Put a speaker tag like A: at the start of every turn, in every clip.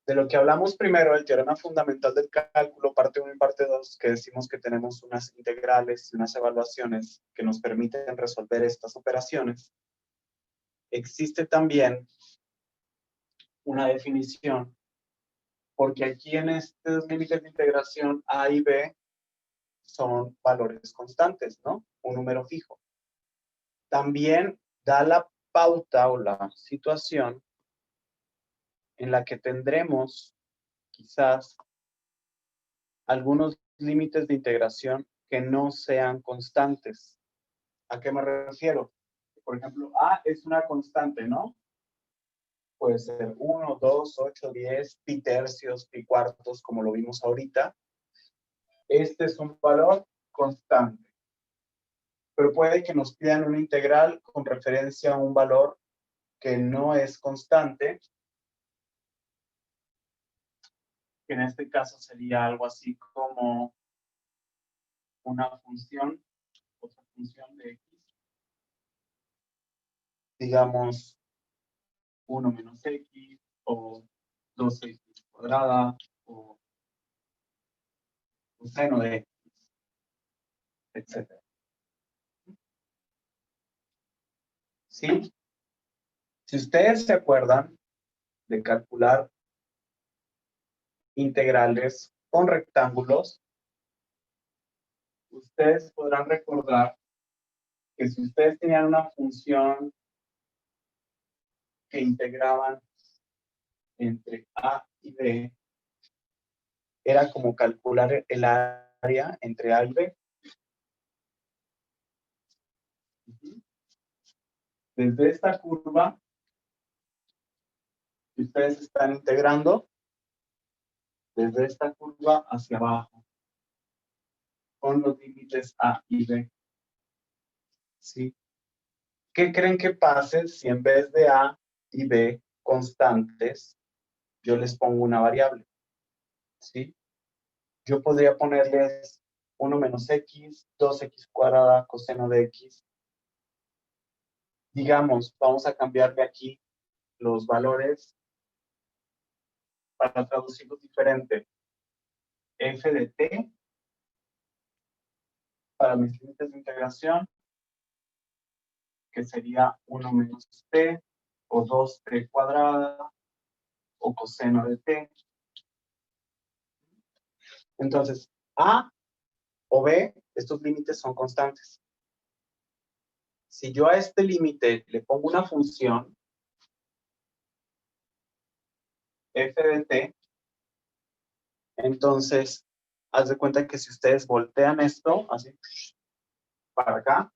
A: De lo que hablamos primero, el teorema fundamental del cálculo, parte 1 y parte 2, que decimos que tenemos unas integrales y unas evaluaciones que nos permiten resolver estas operaciones, existe también una definición, porque aquí en estos límites de integración A y B son valores constantes, ¿no? Un número fijo. También da la pauta o la situación en la que tendremos quizás algunos límites de integración que no sean constantes. ¿A qué me refiero? Por ejemplo, A es una constante, ¿no? Puede ser 1, 2, 8, 10, pi tercios, pi cuartos, como lo vimos ahorita. Este es un valor constante. Pero puede que nos pidan una integral con referencia a un valor que no es constante, que en este caso sería algo así como una función, otra función de x, digamos 1 menos x, o 2x cuadrada, o seno de x, etc. ¿Sí? Si ustedes se acuerdan de calcular integrales con rectángulos, ustedes podrán recordar que si ustedes tenían una función que integraban entre A y B, era como calcular el área entre A y B. Desde esta curva que ustedes están integrando, desde esta curva hacia abajo, con los límites A y B. ¿Sí? ¿Qué creen que pase si en vez de A y B constantes, yo les pongo una variable? ¿Sí? Yo podría ponerles 1 menos x, 2x cuadrada, coseno de x. Digamos, vamos a cambiar de aquí los valores para traducirlos diferente. F de t para mis límites de integración, que sería 1 menos t, o 2t cuadrada, o coseno de t. Entonces, A o B, estos límites son constantes. Si yo a este límite le pongo una función, f de t, entonces, haz de cuenta que si ustedes voltean esto, así, para acá,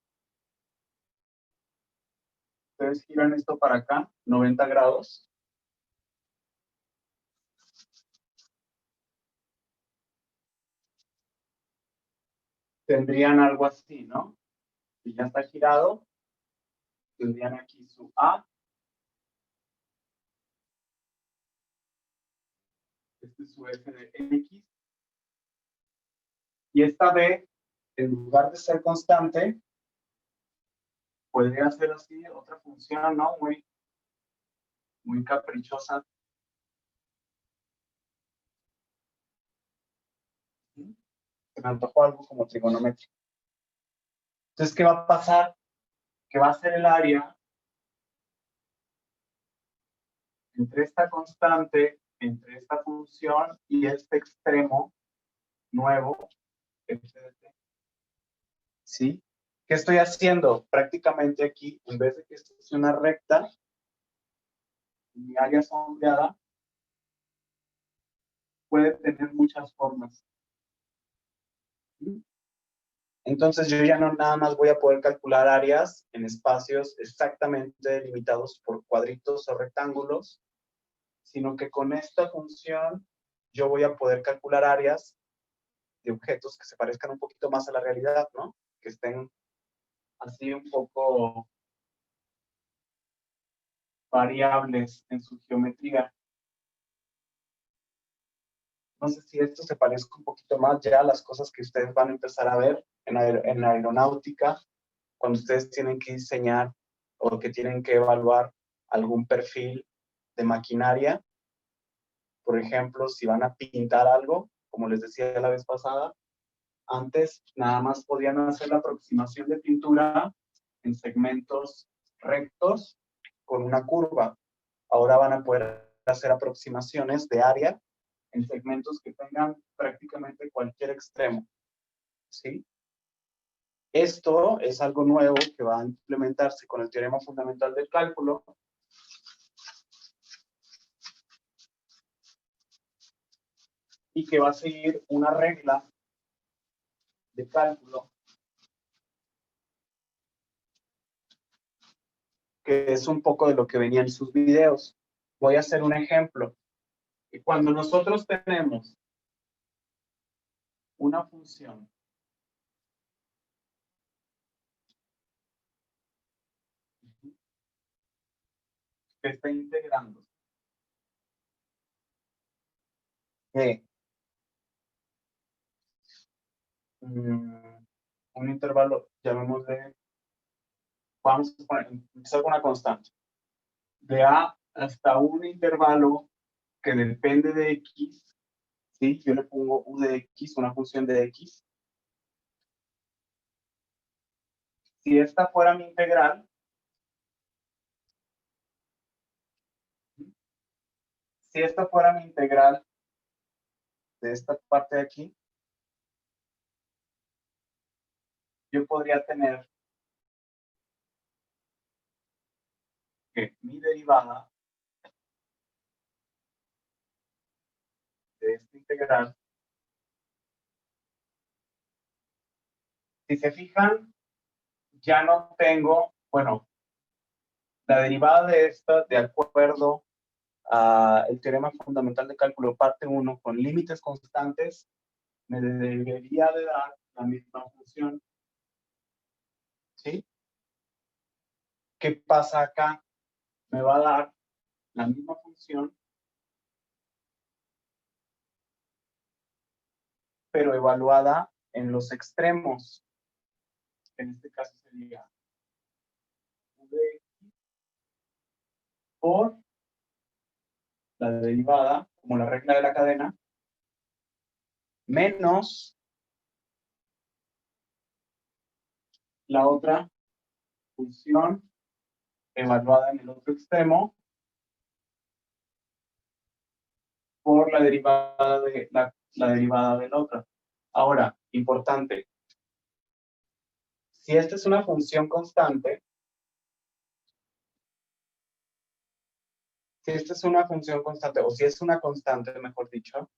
A: ustedes giran esto para acá, 90 grados, tendrían algo así, ¿no? Si ya está girado, tendrían aquí su A, este es su f de x, y esta B, en lugar de ser constante, podría ser así otra función, ¿no? Muy caprichosa. Se me antojó algo como trigonométrico. Entonces, ¿qué va a pasar? Que va a ser el área entre esta constante, entre esta función y este extremo nuevo, ¿sí? ¿Qué estoy haciendo? Prácticamente aquí, en vez de que esto sea una recta, mi área sombreada puede tener muchas formas. ¿Sí? Entonces yo ya no nada más voy a poder calcular áreas en espacios exactamente delimitados por cuadritos o rectángulos, sino que con esta función yo voy a poder calcular áreas de objetos que se parezcan un poquito más a la realidad, ¿no? Que estén así un poco variables en su geometría. No sé si esto se parezca un poquito más ya a las cosas que ustedes van a empezar a ver en la aeronáutica, cuando ustedes tienen que diseñar o que tienen que evaluar algún perfil de maquinaria, Por ejemplo, si van a pintar algo, como les decía la vez pasada, antes nada más podían hacer la aproximación de pintura en segmentos rectos con una curva. Ahora van a poder hacer aproximaciones de área en segmentos que tengan prácticamente cualquier extremo. ¿Sí? Esto es algo nuevo que va a implementarse con el teorema fundamental del cálculo. Y que va a seguir una regla de cálculo que es un poco de lo que venía en sus videos. Voy a hacer un ejemplo. Y cuando nosotros tenemos una función que está integrando de un intervalo, llamémosle, vamos a empezar con una constante, de A hasta un intervalo que depende de X, ¿sí? Yo le pongo U de X, una función de X. Si esta fuera mi integral, si esta fuera mi integral de esta parte de aquí, yo podría tener que mi derivada de esta integral, si se fijan, ya no tengo, bueno, la derivada de esta, de acuerdo al teorema fundamental de cálculo parte 1 con límites constantes, me debería de dar la misma función. ¿Sí? ¿Qué pasa acá? Me va a dar la misma función, pero evaluada en los extremos. En este caso sería v de x por la derivada, como la regla de la cadena, menos la otra función evaluada en el otro extremo por la derivada de la derivada de la otra. Ahora, importante, si esta es una función constante, si esta es una función constante, o si es una constante, mejor dicho,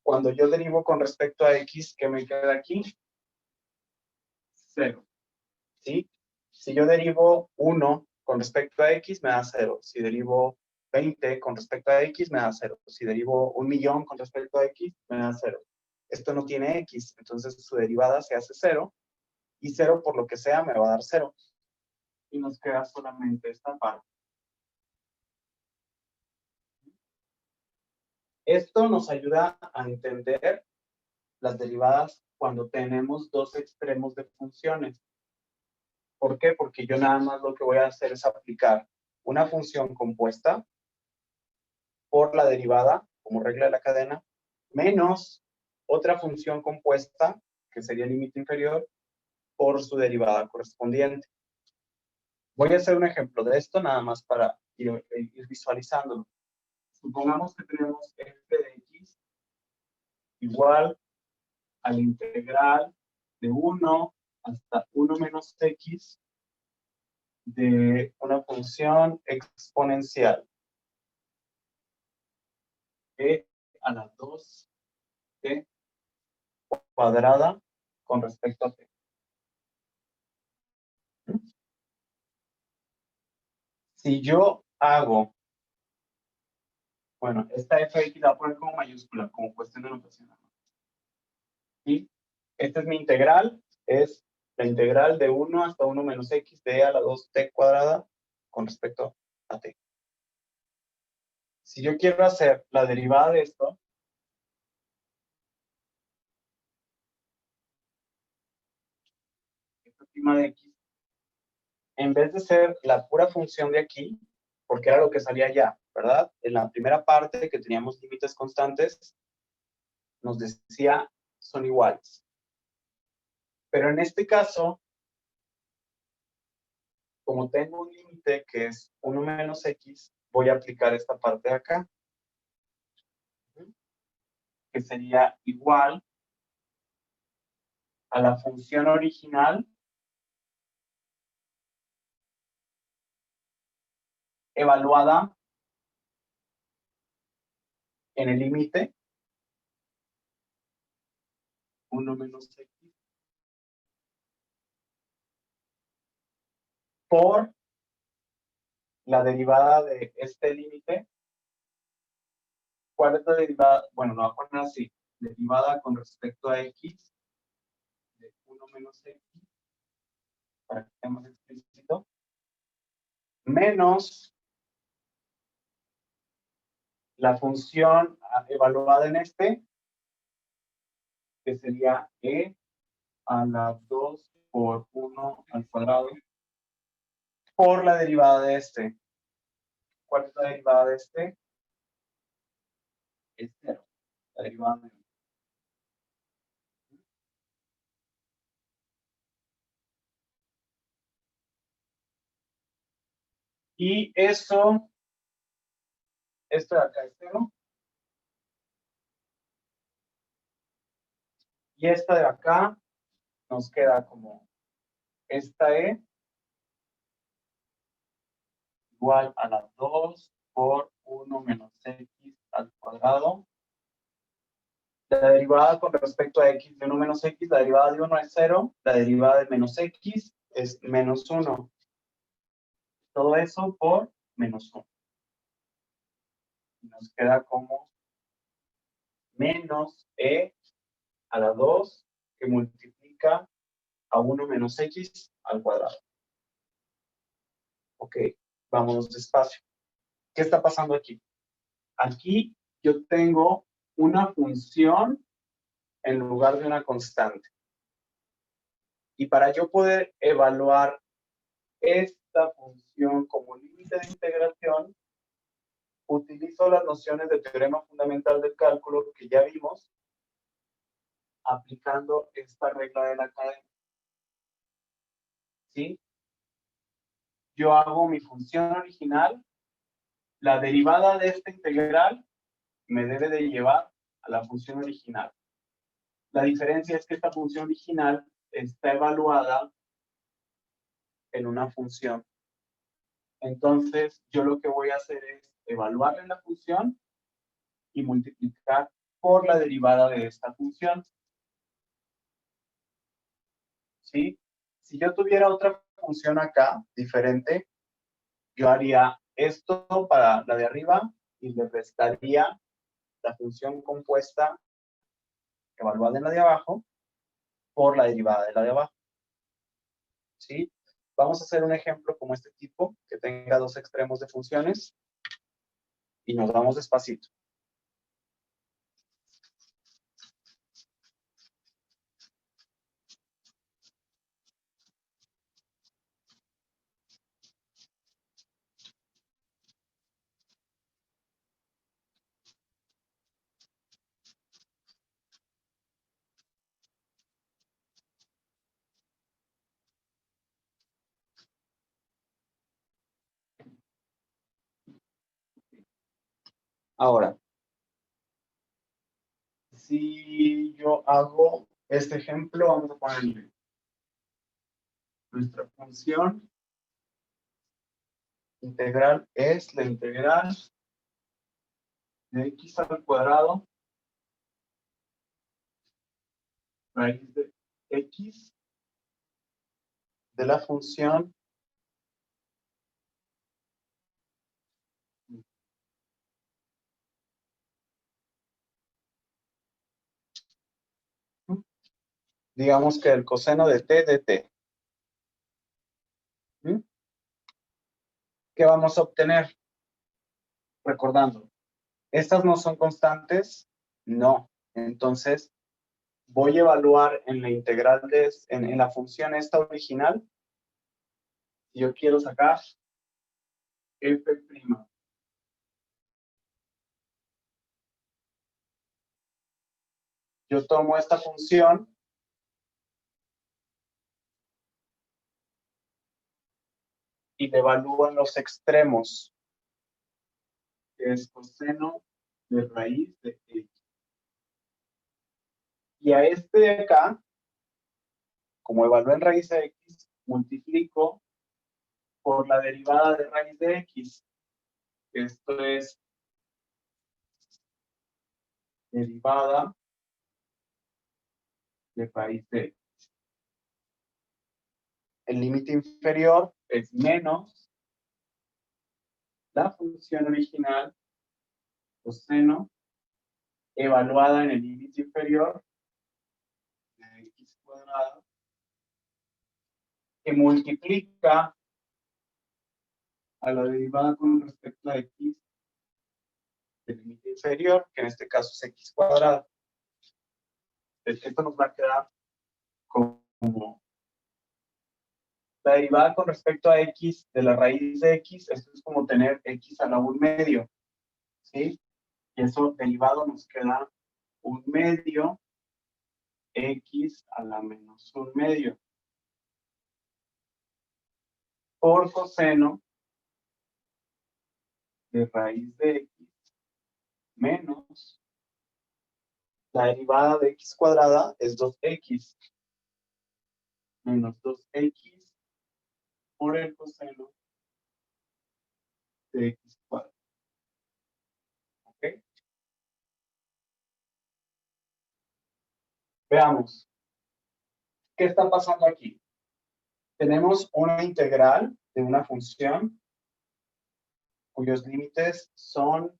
A: cuando yo derivo con respecto a x, ¿qué me queda aquí? 0. ¿Sí? Si yo derivo 1 con respecto a x, me da 0. Si derivo 20 con respecto a x, me da 0. Si derivo 1.000.000 con respecto a x, me da 0. Esto no tiene x, entonces su derivada se hace 0. Y 0, por lo que sea, me va a dar 0. Y nos queda solamente esta parte. Esto nos ayuda a entender las derivadas cuando tenemos dos extremos de funciones. ¿Por qué? Porque yo nada más lo que voy a hacer es aplicar una función compuesta por la derivada, como regla de la cadena, menos otra función compuesta, que sería el límite inferior, por su derivada correspondiente. Voy a hacer un ejemplo de esto nada más para ir visualizándolo. Supongamos que tenemos f de x igual al integral de 1 hasta 1 menos x de una función exponencial e a la 2t cuadrada con respecto a t. Si yo hago, bueno, esta f de x la voy a poner como mayúscula, como cuestión de notación. Y esta es mi integral, es la integral de 1 hasta 1 menos x de a la 2t cuadrada con respecto a t. Si yo quiero hacer la derivada de esto, esta prima de x, en vez de ser la pura función de aquí, porque era lo que salía ya, ¿verdad? En la primera parte que teníamos límites constantes, nos decía son iguales. Pero en este caso, como tengo un límite que es 1 menos x, voy a aplicar esta parte de acá, que sería igual a la función original evaluada en el límite 1 menos x por la derivada de este límite. ¿Cuál es la derivada? Bueno, lo voy a poner así. Derivada con respecto a x de 1 menos x, para que esté más explícito, menos la función evaluada en este, que sería e a la 2 por 1 al cuadrado, por la derivada de este. ¿Cuál es la derivada de este? Es 0. La derivada de y eso, esto de acá es 0. Y esta de acá nos queda como esta e igual a la 2 por 1 menos x al cuadrado. La derivada con respecto a x de 1 menos x, la derivada de 1 es 0, la derivada de menos x es menos 1. Todo eso por menos 1. Y nos queda como menos e a la 2 que multiplica a 1 menos x al cuadrado. Ok, vamos despacio. ¿Qué está pasando aquí? Aquí yo tengo una función en lugar de una constante. Y para yo poder evaluar esta función como límite de integración, utilizo las nociones del teorema fundamental del cálculo que ya vimos, aplicando esta regla de la cadena. ¿Sí? Yo hago mi función original, la derivada de esta integral me debe de llevar a la función original. La diferencia es que esta función original está evaluada en una función. Entonces, yo lo que voy a hacer es evaluarle la función y multiplicar por la derivada de esta función. ¿Sí? Si yo tuviera otra función acá, diferente, yo haría esto para la de arriba y le restaría la función compuesta evaluada en la de abajo por la derivada de la de abajo. ¿Sí? Vamos a hacer un ejemplo como este tipo, que tenga dos extremos de funciones y nos vamos despacito. Ahora, si yo hago este ejemplo, vamos a ponerle nuestra función integral es la integral de x al cuadrado raíz de x de la función digamos que el coseno de t de t. ¿Qué vamos a obtener? Recordando, ¿estas no son constantes? No. Entonces, voy a evaluar en la integral en la función esta original. Si yo quiero sacar f', Yo tomo esta función y le evalúo en los extremos, que es coseno de raíz de x. Y a este de acá, como evalúo en raíz de x, multiplico por la derivada de raíz de x. Esto es derivada de raíz de x. El límite inferior es menos la función original coseno evaluada en el límite inferior de x cuadrado, que multiplica a la derivada con respecto a x del límite inferior, que en este caso es x cuadrado. Entonces, esto nos va a quedar como la derivada con respecto a x de la raíz de x. Esto es como tener x a la 1/2, ¿sí? Y eso derivado nos queda 1/2 x a la menos 1/2 por coseno de raíz de x menos la derivada de x cuadrada es 2x menos 2x por el coseno de x cuadrado. ¿Ok? Veamos. ¿Qué está pasando aquí? Tenemos una integral de una función cuyos límites son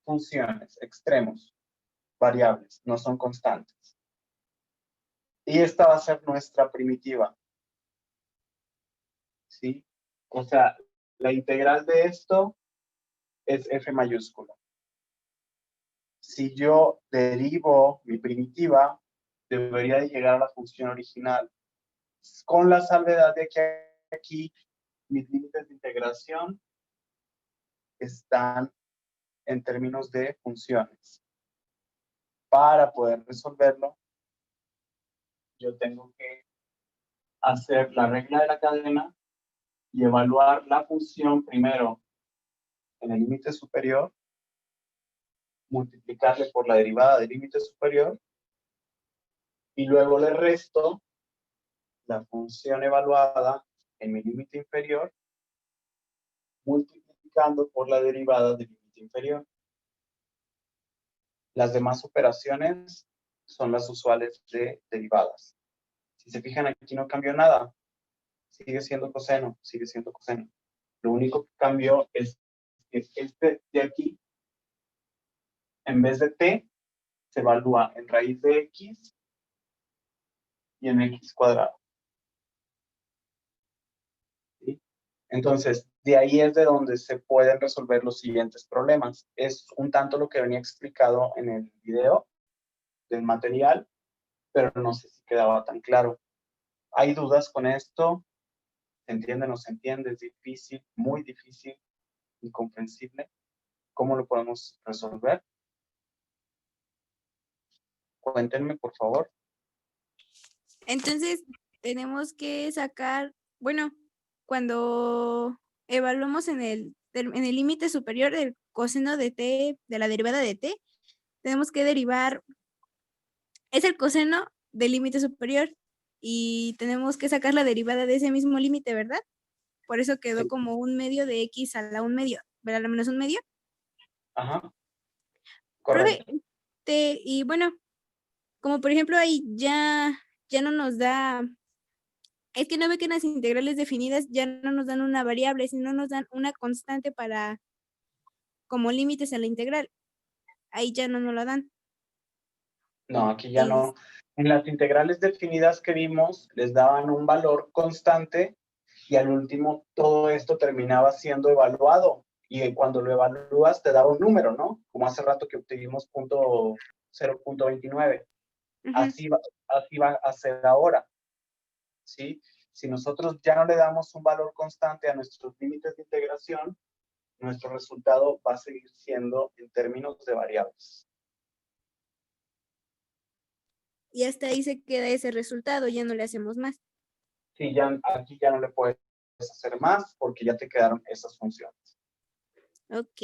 A: funciones, extremos, variables, no son constantes. Y esta va a ser nuestra primitiva. ¿Sí? O sea, la integral de esto es f mayúscula. Si yo derivo mi primitiva, debería de llegar a la función original. Con la salvedad de que aquí mis límites de integración están en términos de funciones. Para poder resolverlo, yo tengo que hacer la regla de la cadena y evaluar la función primero en el límite superior, multiplicarle por la derivada del límite superior, y luego le resto la función evaluada en mi límite inferior, multiplicando por la derivada del límite inferior. Las demás operaciones son las usuales de derivadas. Si se fijan, aquí no cambió nada. Sigue siendo coseno, sigue siendo coseno. Lo único que cambió es que este de aquí, en vez de t, se evalúa en raíz de x y en x cuadrado. ¿Sí? Entonces, de ahí es de donde se pueden resolver los siguientes problemas. Es un tanto lo que venía explicado en el video del material, pero no sé si quedaba tan claro. ¿Hay dudas con esto? ¿Se entiende o no se entiende? ¿Es difícil, muy difícil, incomprensible? ¿Cómo lo podemos resolver? Cuéntenme, por favor.
B: Entonces, tenemos que sacar, bueno, cuando evaluamos en el límite superior del coseno de t, de la derivada de t, tenemos que derivar, es el coseno del límite superior y tenemos que sacar la derivada de ese mismo límite, ¿verdad? Por eso quedó
A: Sí.
B: como 1/2 de x a la 1/2, ¿verdad? A la menos 1/2.
A: Ajá,
B: Profe,
A: correcto.
B: y bueno, como por ejemplo ahí ya no nos da, es que no ve que en las integrales definidas ya no nos dan una variable, sino nos dan una constante para como límites a la integral. Ahí ya no nos lo dan.
A: No, aquí ya
B: Es,
A: no. En las integrales definidas que vimos, les daban un valor constante y al último todo esto terminaba siendo evaluado. Y cuando lo evalúas te daba un número, ¿no? Como hace rato que obtuvimos 0.29.
B: ujú.
A: Así va a ser ahora, ¿sí? Si nosotros ya no le damos un valor constante a nuestros límites de integración, nuestro resultado va a seguir siendo en términos de variables.
B: y hasta ahí se queda ese resultado, ya no le hacemos más.
A: Sí, ya, aquí ya no le puedes hacer más porque ya te quedaron esas funciones.
B: Ok.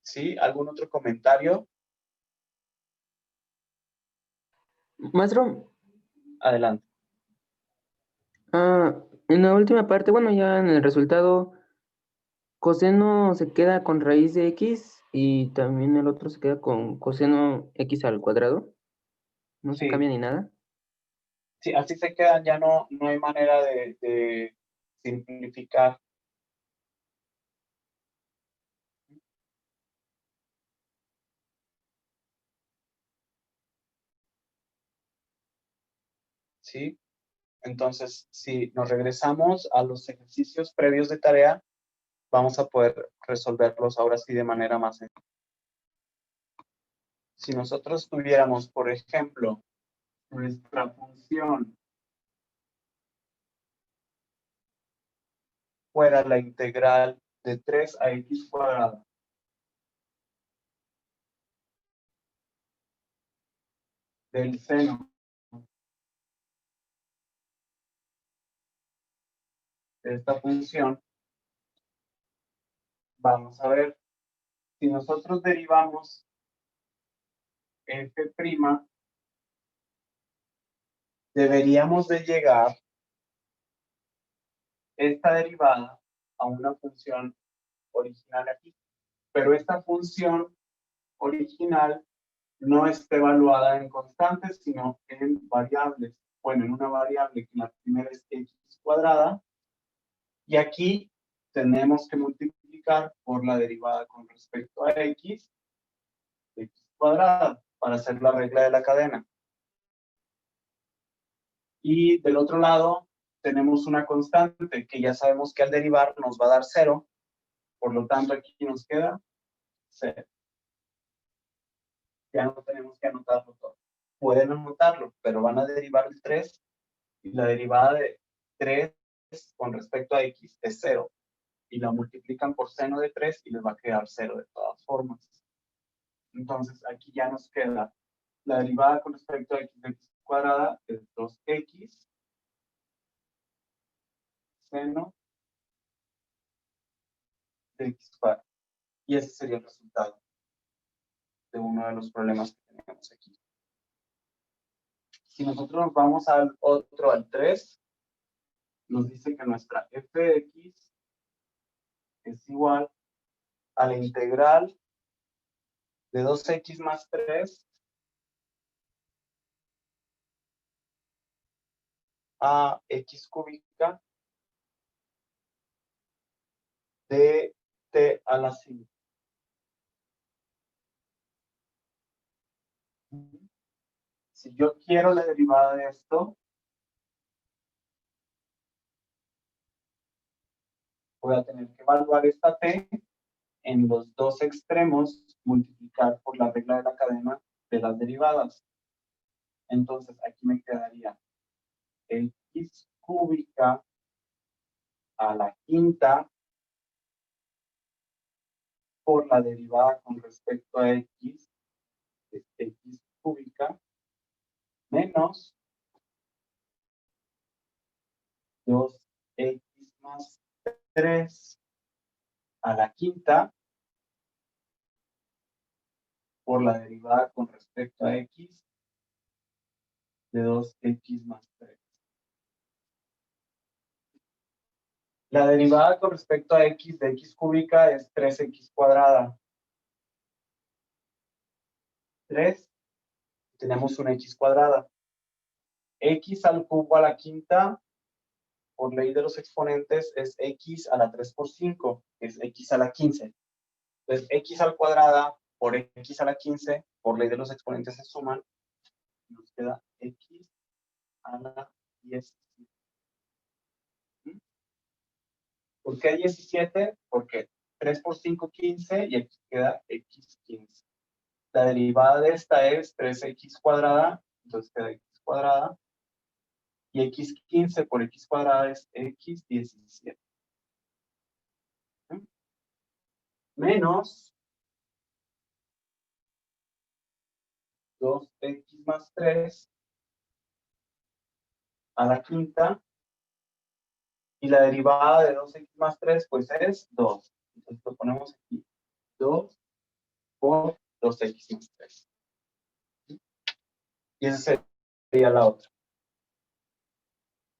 A: ¿Sí? ¿Algún otro comentario?
C: Maestro,
A: Adelante.
C: en la última parte, bueno, ya en el resultado, coseno se queda con raíz de x y también el otro se queda con coseno x al cuadrado. No se
A: Sí,
C: cambia ni nada.
A: sí, así se quedan, ya no hay manera de simplificar. ¿Sí? Entonces, si nos regresamos a los ejercicios previos de tarea, vamos a poder resolverlos ahora sí de manera más sencilla. Si nosotros tuviéramos, por ejemplo, nuestra función fuera la integral de 3 a x cuadrado del seno de esta función, vamos a ver, si nosotros derivamos f', deberíamos de llegar esta derivada a una función original aquí. Pero esta función original no está evaluada en constantes, sino en variables. Bueno, en una variable que la primera es x cuadrada. Y aquí tenemos que multiplicar por la derivada con respecto a x cuadrada para hacer la regla de la cadena. Y del otro lado tenemos una constante que ya sabemos que al derivar nos va a dar 0. Por lo tanto, aquí nos queda 0. Ya no tenemos que anotarlo todo. Pueden anotarlo, pero van a derivar el 3 y la derivada de 3 con respecto a x es 0. Y la multiplican por seno de 3 y les va a quedar 0 de todas formas. Entonces, aquí ya nos queda la derivada con respecto a x de x cuadrada es 2x seno de x cuadrada. Y ese sería el resultado de uno de los problemas que tenemos aquí. Si nosotros nos vamos al otro, al 3, nos dice que nuestra f de x es igual a la integral de 2x más 3 a x cúbica de t a la 5. Si yo quiero la derivada de esto, voy a tener que evaluar esta t en los dos extremos, multiplicar por la regla de la cadena de las derivadas. Entonces, aquí me quedaría x cúbica a la quinta por la derivada con respecto a x, es x cúbica, menos 2x más 3 a la quinta por la derivada con respecto a x de 2x más 3. La derivada con respecto a x de x cúbica es 3x cuadrada. 3, tenemos una x cuadrada. X al cubo a la quinta, por ley de los exponentes, es x a la 3 por 5, es x a la 15. Entonces, x al cuadrada por x a la 15, por ley de los exponentes se suman, nos queda x a la 17. ¿Por qué 17? Porque 3 por 5, 15, y aquí queda x 15. La derivada de esta es 3x cuadrada, entonces queda x cuadrada, y x 15 por x cuadrada es x 17. Menos 2x más 3 a la quinta. Y la derivada de 2x más 3, pues es 2. Entonces lo ponemos aquí. 2 por 2x más 3. Y esa sería la otra.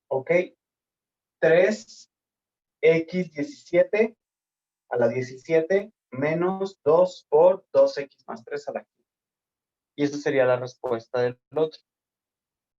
A: ¿Ok? 3x17 a la 17 menos 2 por 2x más 3 a la quinta. Y esa sería la respuesta del otro.